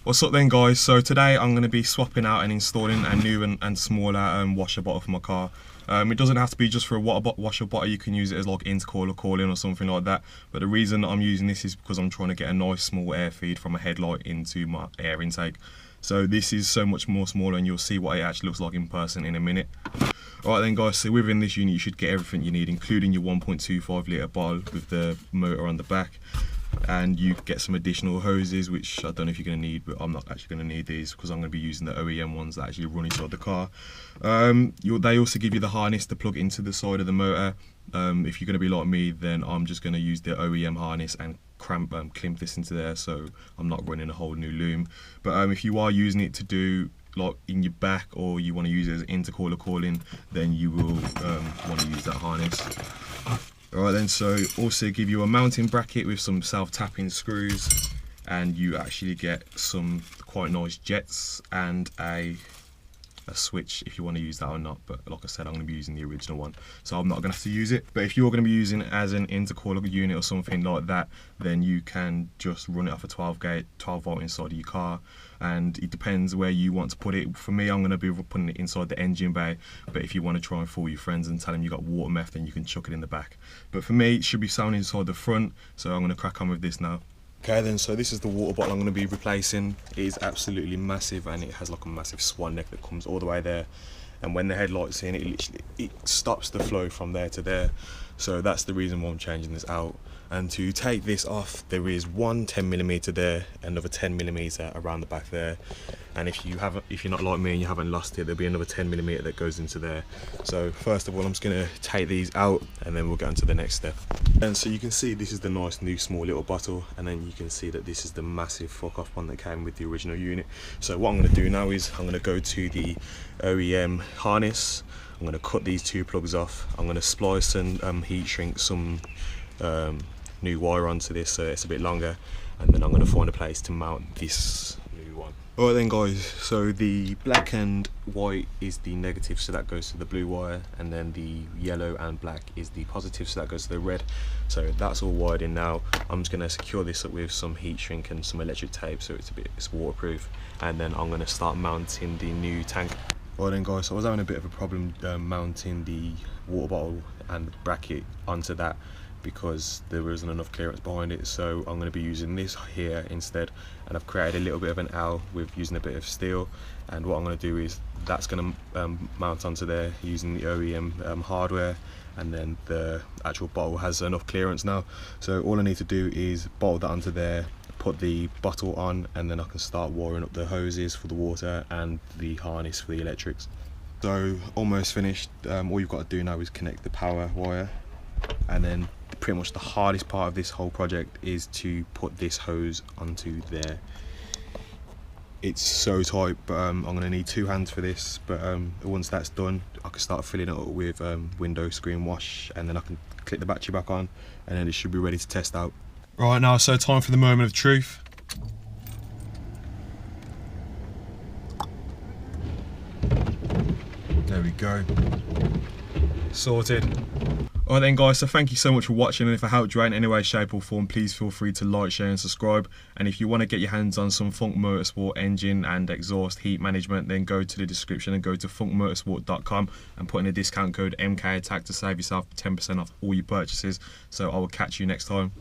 What's up then guys, so today I'm going to be swapping out and installing a new and smaller washer bottle for my car. It doesn't have to be just for a washer bottle, you can use it as like intercooler cooling or something like that. But the reason I'm using this is because I'm trying to get a nice small air feed from a headlight into my air intake. So this is so much more smaller and you'll see what it actually looks like in person in a minute. Alright then guys, so within this unit you should get everything you need, including your 1.25 litre bottle with the motor on the back. And you get some additional hoses, which I don't know if you're going to need, but I'm not actually going to need these because I'm going to be using the OEM ones that actually run inside the car. They also give you the harness to plug into the side of the motor. If you're going to be like me, then I'm just going to use the OEM harness and clamp this into there, so I'm not running a whole new loom. But if you are using it to do like in your back, or you want to use it as intercooler cooling, then you will want to use that harness. Alright then, so also give you a mounting bracket with some self-tapping screws, and you actually get some quite nice jets and a switch if you want to use that or not. But like I said, I'm going to be using the original one, so I'm not going to have to use it. But if you're going to be using it as an intercooler unit or something like that, then you can just run it off a 12 volt inside of your car, and it depends where you want to put it. For me, I'm going to be putting it inside the engine bay, but if you want to try and fool your friends and tell them you got water meth, then you can chuck it in the back. But for me, it should be sound inside the front, so I'm going to crack on with this now. Okay then, so this is the water bottle I'm going to be replacing. It is absolutely massive, and it has like a massive swan neck that comes all the way there, and when the headlight's in, it stops the flow from there to there. So that's the reason why I'm changing this out. And to take this off, there is one 10mm there, another 10mm around the back there, and if you're not like me and you haven't lost it, there'll be another 10mm that goes into there. So first of all, I'm just going to take these out, and then we'll get on to the next step. And so you can see this is the nice new small little bottle, and then you can see that this is the massive fuck off one that came with the original unit. So what I'm going to do now is I'm going to go to the OEM harness. I'm going to cut these two plugs off. I'm going to splice and heat shrink some new wire onto this so it's a bit longer, and then I'm going to find a place to mount this new one. Alright then guys, so the black and white is the negative, so that goes to the blue wire, and then the yellow and black is the positive, so that goes to the red. So that's all wired in now. I'm just going to secure this up with some heat shrink and some electric tape so it's waterproof, and then I'm going to start mounting the new tank. Right then guys, so I was having a bit of a problem mounting the water bottle and the bracket onto that because there wasn't enough clearance behind it, so I'm going to be using this here instead, and I've created a little bit of an L with using a bit of steel, and what I'm going to do is that's going to mount onto there using the OEM hardware, and then the actual bottle has enough clearance now, so all I need to do is bolt that onto there, put the bottle on, and then I can start wiring up the hoses for the water and the harness for the electrics. So almost finished. All you've got to do now is connect the power wire, and then pretty much the hardest part of this whole project is to put this hose onto there. It's so tight, but I'm going to need two hands for this, but once that's done I can start filling it up with window screen wash, and then I can click the battery back on, and then it should be ready to test out. Right now, so time for the moment of truth. There we go. Sorted. Alright then guys, so thank you so much for watching, and if I helped you out in any way, shape or form, please feel free to like, share and subscribe. And if you want to get your hands on some Funk Motorsport engine and exhaust heat management, then go to the description and go to funkmotorsport.com and put in a discount code MKAttack to save yourself 10% off all your purchases. So I will catch you next time.